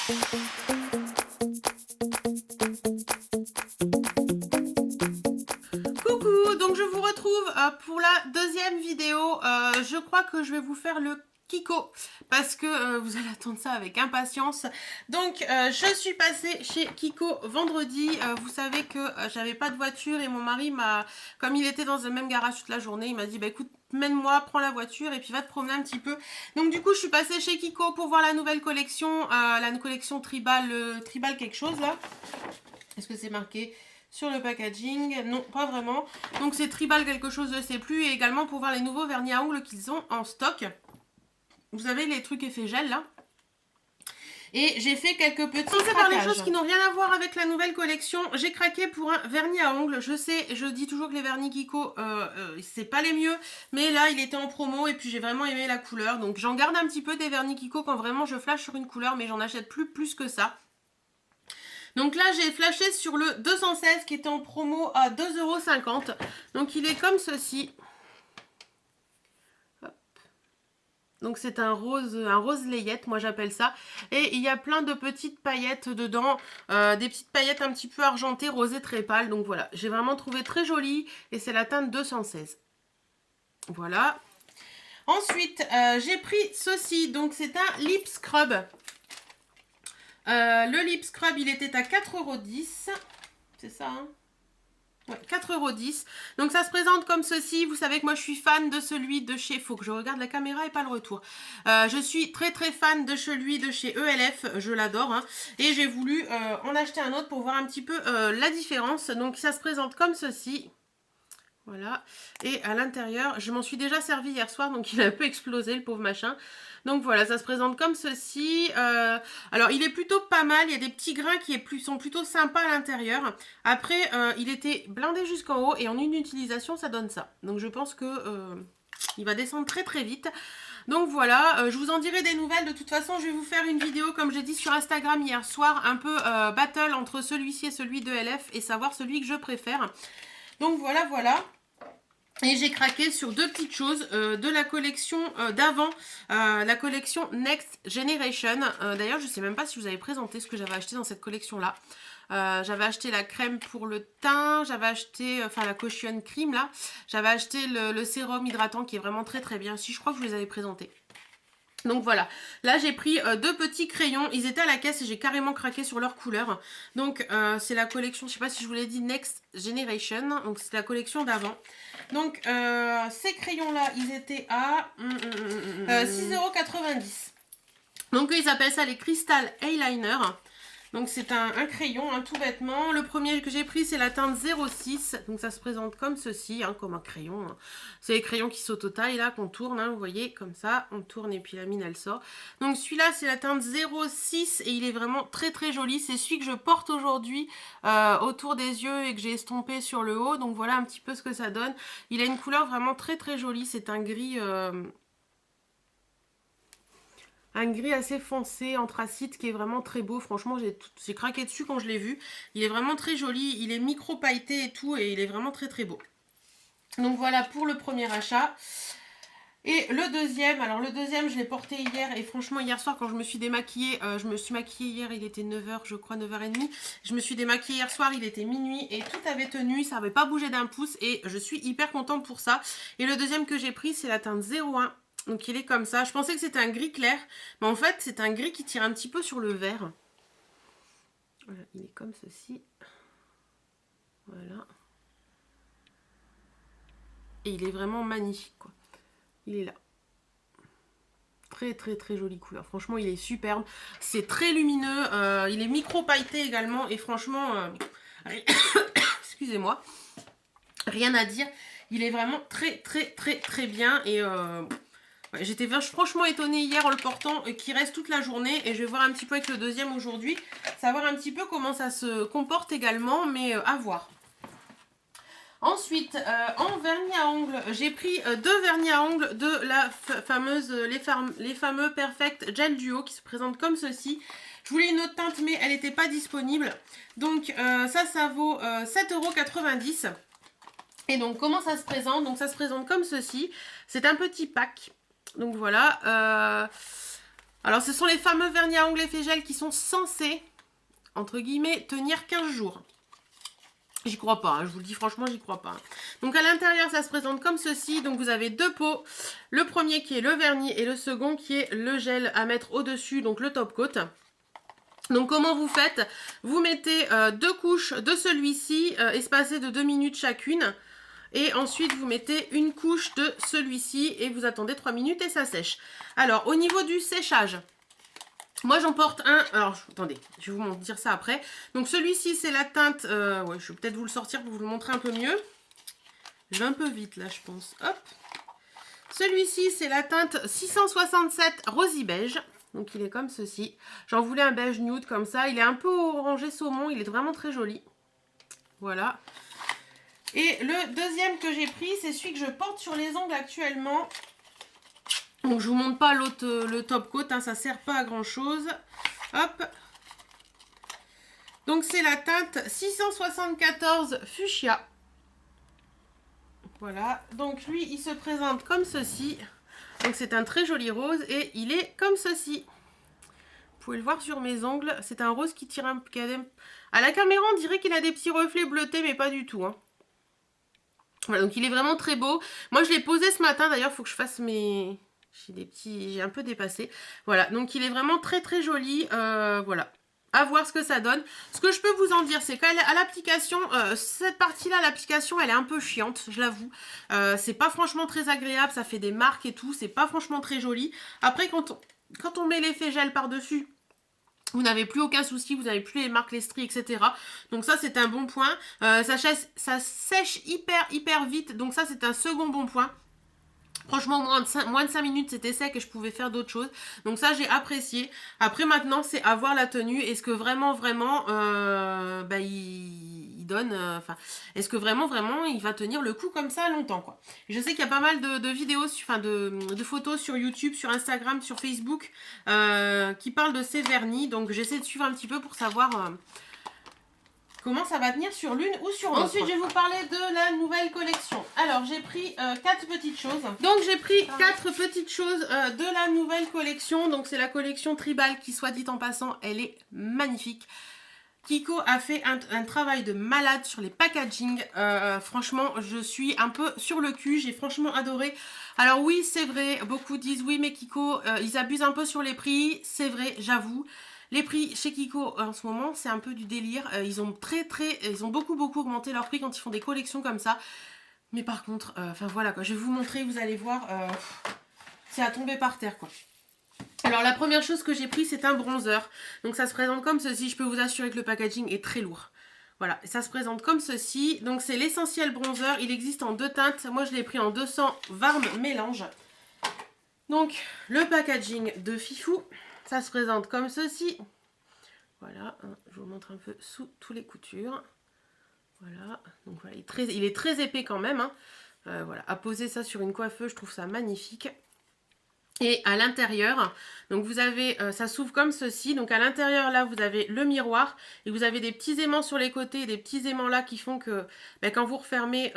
Coucou, donc je vous retrouve pour la deuxième vidéo. Je crois que je vais vous faire le Kiko parce que vous allez attendre ça avec impatience. Donc je suis passée chez Kiko vendredi. Vous savez que j'avais pas de voiture et mon mari m'a, comme il était dans le même garage toute la journée, il m'a dit bah écoute, mène-moi, prends la voiture et puis va te promener un petit peu. Donc du coup je suis passée chez Kiko pour voir la nouvelle collection, la collection tribal, tribal quelque chose là. Est-ce que c'est marqué sur le packaging? Non, pas vraiment. Donc c'est tribal quelque chose, je ne sais plus. Et également pour voir les nouveaux vernis à ongles qu'ils ont en stock. Vous avez les trucs effet gel là. Et j'ai fait quelques petits craquages. Par les choses qui n'ont rien à voir avec la nouvelle collection, j'ai craqué pour un vernis à ongles. Je sais, je dis toujours que les vernis Kiko, c'est pas les mieux. Mais là, il était en promo et puis j'ai vraiment aimé la couleur. Donc j'en garde un petit peu des vernis Kiko quand vraiment je flash sur une couleur. Mais j'en achète plus que ça. Donc là, j'ai flashé sur le 216 qui était en promo à 2,50 €. Donc il est comme ceci. Hop. Donc c'est un rose layette, moi j'appelle ça. Et il y a plein de petites paillettes dedans, des petites paillettes un petit peu argentées, rosées très pâles. Donc voilà, j'ai vraiment trouvé très joli et c'est la teinte 216. Voilà. Ensuite, j'ai pris ceci. Donc c'est un lip scrub. Le lip scrub, il était à 4,10 €. C'est ça, hein? Ouais, 4,10 €. Donc ça se présente comme ceci. Vous savez que moi je suis fan de celui de chez... Faut que je regarde la caméra et pas le retour. Je suis très fan de celui de chez ELF. Je l'adore. Hein. Et j'ai voulu en acheter un autre pour voir un petit peu la différence. Donc ça se présente comme ceci. Voilà. Et à l'intérieur, je m'en suis déjà servi hier soir. Donc il a un peu explosé le pauvre machin. Donc voilà, ça se présente comme ceci. Alors, il est plutôt pas mal. Il y a des petits grains qui sont plutôt sympas à l'intérieur. Après, il était blindé jusqu'en haut. Et en une utilisation, ça donne ça. Donc, je pense que il va descendre très vite. Donc voilà, je vous en dirai des nouvelles. De toute façon, je vais vous faire une vidéo, comme j'ai dit sur Instagram hier soir, un peu battle entre celui-ci et celui de LF. Et savoir celui que je préfère. Donc voilà. Et j'ai craqué sur deux petites choses de la collection d'avant, la collection Next Generation. D'ailleurs, je ne sais même pas si je vous avais présenté ce que j'avais acheté dans cette collection-là. J'avais acheté la crème pour le teint, j'avais acheté, la caution cream là. J'avais acheté le sérum hydratant qui est vraiment très bien. Si, je crois que je vous les avais présentés. Donc voilà, là j'ai pris deux petits crayons, ils étaient à la caisse et j'ai carrément craqué sur leur couleur. Donc c'est la collection, je sais pas si je vous l'ai dit, Next Generation, donc c'est la collection d'avant. Donc ces crayons là, ils étaient à 6,90 €. Donc ils appellent ça les Crystal Eyeliner. Donc c'est un crayon, hein, tout bêtement. Le premier que j'ai pris, c'est la teinte 06. Donc ça se présente comme ceci, hein, comme un crayon. Hein. C'est les crayons qui s'auto-taillent là, qu'on tourne, hein, vous voyez, comme ça. On tourne et puis la mine, elle sort. Donc celui-là, c'est la teinte 06 et il est vraiment très joli. C'est celui que je porte aujourd'hui autour des yeux et que j'ai estompé sur le haut. Donc voilà un petit peu ce que ça donne. Il a une couleur vraiment très jolie. C'est un gris... un gris assez foncé, anthracite, qui est vraiment très beau. Franchement, j'ai craqué dessus quand je l'ai vu. Il est vraiment très joli. Il est micro pailleté et tout. Et il est vraiment très beau. Donc voilà pour le premier achat. Et le deuxième, alors le deuxième, je l'ai porté hier. Et franchement, hier soir, quand je me suis démaquillée, je me suis maquillée hier, il était 9 h, je crois, 9 h30. Je me suis démaquillée hier soir, il était minuit. Et tout avait tenu, ça n'avait pas bougé d'un pouce. Et je suis hyper contente pour ça. Et le deuxième que j'ai pris, c'est la teinte 01. Donc il est comme ça. Je pensais que c'était un gris clair. Mais en fait, c'est un gris qui tire un petit peu sur le vert. Voilà, il est comme ceci. Voilà. Et il est vraiment magnifique, quoi. Il est là. Très jolie couleur. Franchement, il est superbe. C'est très lumineux. Il est micro pailleté également. Et franchement, excusez-moi. Rien à dire. Il est vraiment très bien. Et... ouais, j'étais franchement étonnée hier en le portant qu'il reste toute la journée et je vais voir un petit peu avec le deuxième aujourd'hui, savoir un petit peu comment ça se comporte également, mais à voir. Ensuite, en vernis à ongles, j'ai pris deux vernis à ongles de la fameuse, les fameux Perfect Gel Duo qui se présentent comme ceci. Je voulais une autre teinte mais elle n'était pas disponible. Donc ça vaut 7,90 €. Et donc comment ça se présente? Donc ça se présente comme ceci. C'est un petit pack. Donc voilà. Alors, ce sont les fameux vernis à ongles effet gel qui sont censés, entre guillemets, tenir 15 jours. J'y crois pas, hein, je vous le dis franchement, j'y crois pas. Donc à l'intérieur, ça se présente comme ceci. Donc vous avez deux pots. Le premier qui est le vernis et le second qui est le gel à mettre au-dessus, donc le top coat. Donc comment vous faites? Vous mettez deux couches de celui-ci, espacées de 2 minutes chacune. Et ensuite, vous mettez une couche de celui-ci et vous attendez 3 minutes et ça sèche. Alors, au niveau du séchage, moi j'en porte un, alors attendez, je vais vous dire ça après. Donc celui-ci c'est la teinte, ouais, je vais peut-être vous le sortir pour vous le montrer un peu mieux. Je vais un peu vite là je pense, hop. Celui-ci c'est la teinte 667 Rosy Beige, donc il est comme ceci. J'en voulais un beige nude comme ça, il est un peu orangé saumon, il est vraiment très joli. Voilà. Et le deuxième que j'ai pris, c'est celui que je porte sur les ongles actuellement. Donc je vous montre pas l'autre, le top coat, hein, ça sert pas à grand chose. Hop. Donc c'est la teinte 674 Fuchsia. Voilà. Donc lui il se présente comme ceci. Donc c'est un très joli rose et il est comme ceci. Vous pouvez le voir sur mes ongles. C'est un rose qui tire un peu. À la caméra on dirait qu'il a des petits reflets bleutés mais pas du tout. Hein. Voilà, donc il est vraiment très beau. Moi je l'ai posé ce matin d'ailleurs, il faut que je fasse mes... J'ai un peu dépassé. Voilà, donc il est vraiment très très joli. Voilà, à voir ce que ça donne. Ce que je peux vous en dire, c'est qu'à l'application, cette partie-là, l'application, elle est un peu chiante, je l'avoue. C'est pas franchement très agréable, ça fait des marques et tout, c'est pas franchement très joli. Après, quand on met l'effet gel par-dessus, vous n'avez plus aucun souci, vous n'avez plus les marques, les stries, etc. Donc ça, c'est un bon point. Ça sèche hyper vite, donc ça, c'est un second bon point. Franchement, moins de 5 minutes, c'était sec et je pouvais faire d'autres choses. Donc ça, j'ai apprécié. Après, maintenant, c'est à voir la tenue. Est-ce que vraiment, il donne... est-ce que vraiment, il va tenir le coup comme ça longtemps, quoi. Et je sais qu'il y a pas mal de vidéos, de photos sur YouTube, sur Instagram, sur Facebook, qui parlent de ces vernis. Donc, j'essaie de suivre un petit peu pour savoir... comment ça va tenir sur l'une ou sur l'autre. Ensuite, je vais vous parler de la nouvelle collection. Alors, j'ai pris 4 petites choses. Donc, j'ai pris 4 petites choses de la nouvelle collection. Donc, c'est la collection Tribal qui, soit dit en passant, elle est magnifique. Kiko a fait un travail de malade sur les packaging. Franchement, je suis un peu sur le cul. J'ai franchement adoré. Alors oui, c'est vrai. Beaucoup disent oui, mais Kiko, ils abusent un peu sur les prix. C'est vrai, j'avoue. Les prix chez Kiko en ce moment, c'est un peu du délire. Ils ont beaucoup augmenté leurs prix quand ils font des collections comme ça. Mais par contre, voilà quoi. Je vais vous montrer, vous allez voir. C'est à tomber par terre quoi. Alors la première chose que j'ai pris, c'est un bronzer. Donc ça se présente comme ceci. Je peux vous assurer que le packaging est très lourd. Voilà, ça se présente comme ceci. Donc c'est l'essentiel bronzer. Il existe en 2 teintes. Moi je l'ai pris en 200 Warm Mélange. Donc le packaging de Fifou. Ça se présente comme ceci. Voilà, je vous montre un peu sous tous les coutures. Voilà, donc voilà, il est très épais quand même. Hein. Voilà, à poser ça sur une coiffeuse, je trouve ça magnifique. Et à l'intérieur, donc vous avez, ça s'ouvre comme ceci. Donc à l'intérieur là, vous avez le miroir et vous avez des petits aimants sur les côtés et des petits aimants là qui font que quand vous refermez,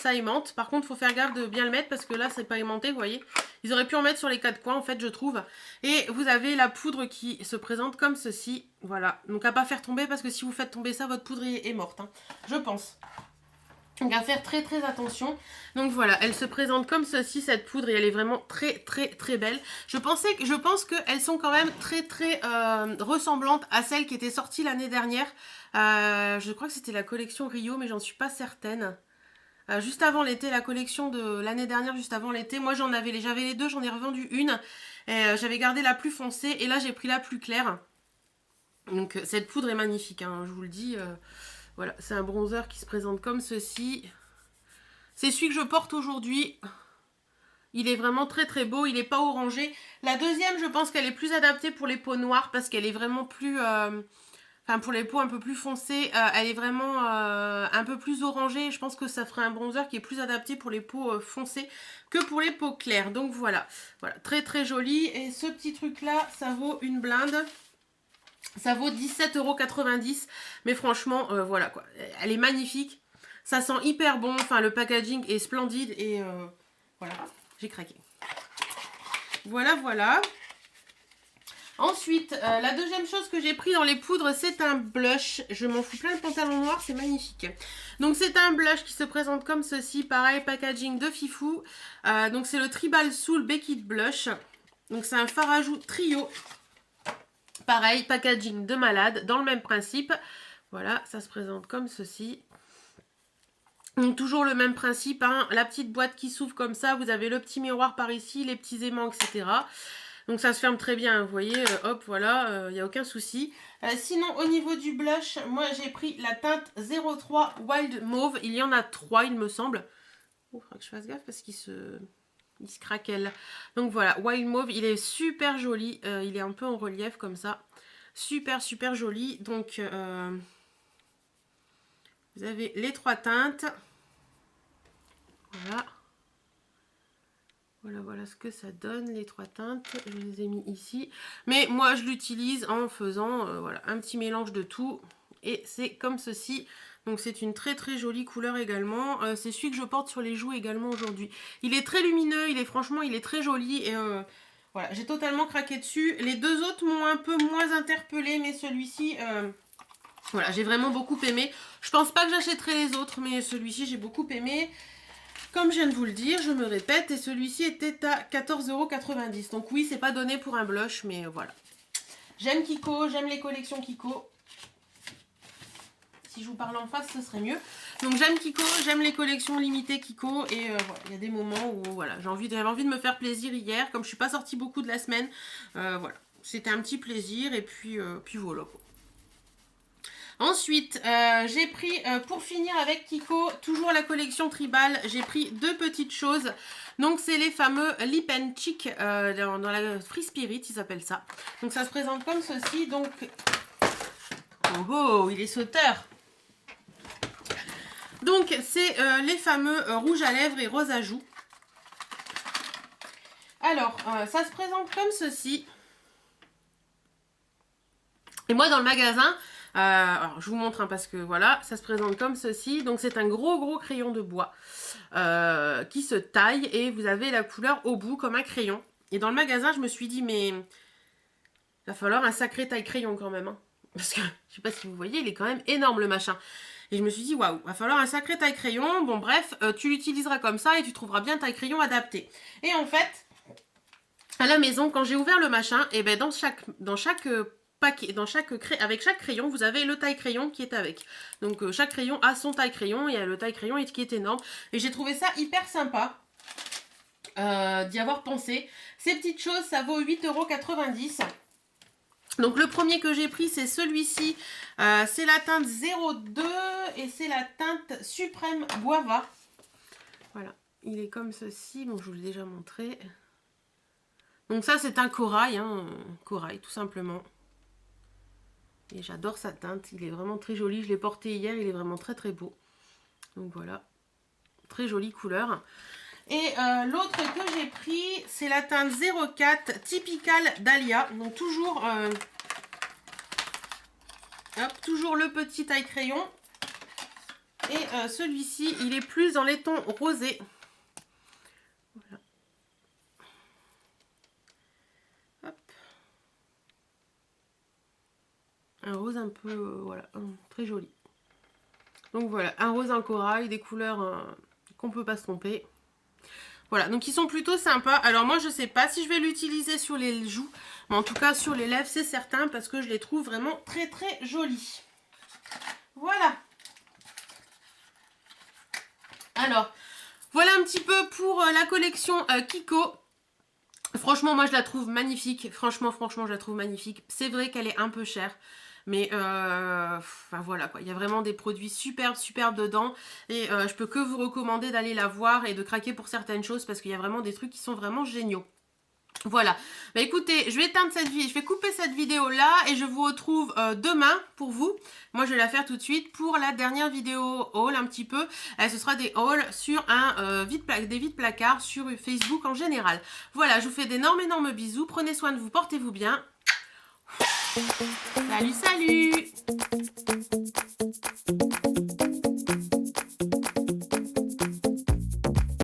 ça aimante. Par contre, il faut faire gaffe de bien le mettre parce que là, c'est pas aimanté, vous voyez. Ils auraient pu en mettre sur les 4 coins en fait, je trouve. Et vous avez la poudre qui se présente comme ceci. Voilà, donc à pas faire tomber parce que si vous faites tomber ça, votre poudre est morte, hein, je pense. Donc à faire très attention. Donc voilà, elle se présente comme ceci, cette poudre, et elle est vraiment très belle. Je pense qu'elles sont quand même très ressemblantes à celles qui étaient sorties l'année dernière. Je crois que c'était la collection Rio, mais j'en suis pas certaine. Juste avant l'été, la collection de l'année dernière, juste avant l'été, moi j'avais les deux, j'en ai revendu une. J'avais gardé la plus foncée et là j'ai pris la plus claire. Donc cette poudre est magnifique, hein, je vous le dis. Voilà, c'est un bronzer qui se présente comme ceci. C'est celui que je porte aujourd'hui. Il est vraiment très beau, il n'est pas orangé. La deuxième, je pense qu'elle est plus adaptée pour les peaux noires parce qu'elle est vraiment plus... pour les peaux un peu plus foncées, elle est vraiment un peu plus orangée. Je pense que ça ferait un bronzer qui est plus adapté pour les peaux foncées que pour les peaux claires. Donc voilà, très joli. Et ce petit truc-là, ça vaut une blinde. Ça vaut 17,90 €. Mais franchement, voilà quoi. Elle est magnifique. Ça sent hyper bon. Enfin, le packaging est splendide. Et voilà, j'ai craqué. Voilà. Ensuite, la deuxième chose que j'ai pris dans les poudres, c'est un blush. Je m'en fous plein le pantalon noir, c'est magnifique. Donc c'est un blush qui se présente comme ceci. Pareil, packaging de Fifou. Donc c'est le Tribal Soul Baked Blush. Donc c'est un fard à joues trio. Pareil, packaging de malade, dans le même principe. Voilà, ça se présente comme ceci. Donc toujours le même principe, hein, la petite boîte qui s'ouvre comme ça, vous avez le petit miroir par ici, les petits aimants, etc. Donc ça se ferme très bien, vous voyez, hop, voilà, il n'y a aucun souci. Sinon, au niveau du blush, moi j'ai pris la teinte 03 Wild Mauve. Il y en a 3, il me semble. Il faudra que je fasse gaffe parce qu'il se craquelle. Donc voilà, Wild Mauve, il est super joli. Il est un peu en relief comme ça. Super, super joli. Donc, vous avez les 3 teintes. Voilà. Voilà ce que ça donne, les 3 teintes. Je les ai mis ici. Mais moi, je l'utilise en faisant voilà, un petit mélange de tout. Et c'est comme ceci. Donc, c'est une très très jolie couleur également. C'est celui que je porte sur les joues également aujourd'hui. Il est très lumineux. Franchement, il est très joli. Et voilà, j'ai totalement craqué dessus. Les deux autres m'ont un peu moins interpellée. Mais celui-ci... voilà, j'ai vraiment beaucoup aimé. Je pense pas que j'achèterai les autres. Mais celui-ci, j'ai beaucoup aimé. Comme je viens de vous le dire, je me répète, et celui-ci était à 14,90 €. Donc oui, c'est pas donné pour un blush, mais voilà. J'aime Kiko, j'aime les collections Kiko. Si je vous parle en face, ce serait mieux. Donc j'aime Kiko, j'aime les collections limitées Kiko. Et voilà, il y a des moments où voilà, j'avais envie de me faire plaisir hier. Comme je suis pas sortie beaucoup de la semaine, voilà. C'était un petit plaisir, et puis voilà quoi. Ensuite, j'ai pris, pour finir avec Kiko, toujours la collection Tribal, j'ai pris 2 petites choses. Donc, c'est les fameux Lip and Cheek dans la Free Spirit, ils appellent ça. Donc, ça se présente comme ceci. Donc, oh, il est sauteur. Donc, c'est les fameux rouge à lèvres et rose à joues. Alors, ça se présente comme ceci. Et moi, dans le magasin... alors je vous montre parce que voilà, ça se présente comme ceci. Donc c'est un gros crayon de bois qui se taille et vous avez la couleur au bout comme un crayon. Et dans le magasin, je me suis dit mais il va falloir un sacré taille crayon quand même. Hein. Parce que je sais pas si vous voyez, il est quand même énorme le machin. Et je me suis dit waouh, va falloir un sacré taille crayon. Bon bref, tu l'utiliseras comme ça et tu trouveras bien taille crayon adapté. Et en fait, à la maison, quand j'ai ouvert le machin, et ben dans chaque paquet, avec chaque crayon, vous avez le taille crayon qui est avec. Donc chaque crayon a son taille crayon et le taille crayon qui est énorme. Et j'ai trouvé ça hyper sympa d'y avoir pensé. Ces petites choses, ça vaut 8,90 €. Donc le premier que j'ai pris, c'est celui-ci. C'est la teinte 02 et c'est la teinte Suprême Guava. Voilà, il est comme ceci. Bon, je vous l'ai déjà montré. Donc ça, c'est un corail, hein, corail tout simplement. Et j'adore sa teinte, il est vraiment très joli. Je l'ai porté hier, il est vraiment très beau. Donc voilà, très jolie couleur. Et l'autre que j'ai pris, c'est la teinte 04 Typical Dahlia. Donc toujours, toujours le petit taille crayon. Et celui-ci, il est plus dans les tons rosés. Voilà. Hop. Un rose un peu, voilà, très joli. Donc voilà, un rose en corail, des couleurs qu'on peut pas se tromper. Voilà, donc ils sont plutôt sympas. Alors moi, je sais pas si je vais l'utiliser sur les joues, mais en tout cas sur les lèvres, c'est certain, parce que je les trouve vraiment très jolis. Voilà. Alors, voilà un petit peu pour la collection Kiko. Franchement, moi, je la trouve magnifique. Franchement, je la trouve magnifique. C'est vrai qu'elle est un peu chère. Mais enfin voilà quoi, il y a vraiment des produits superbes dedans. Et je peux que vous recommander d'aller la voir et de craquer pour certaines choses parce qu'il y a vraiment des trucs qui sont vraiment géniaux. Voilà, bah écoutez, je vais éteindre cette vidéo, je vais couper cette vidéo là et je vous retrouve demain pour vous. Moi je vais la faire tout de suite pour la dernière vidéo haul un petit peu. Ce sera des hauls sur des vides placards sur Facebook en général. Voilà, je vous fais d'énormes bisous, prenez soin de vous, portez-vous bien. Salut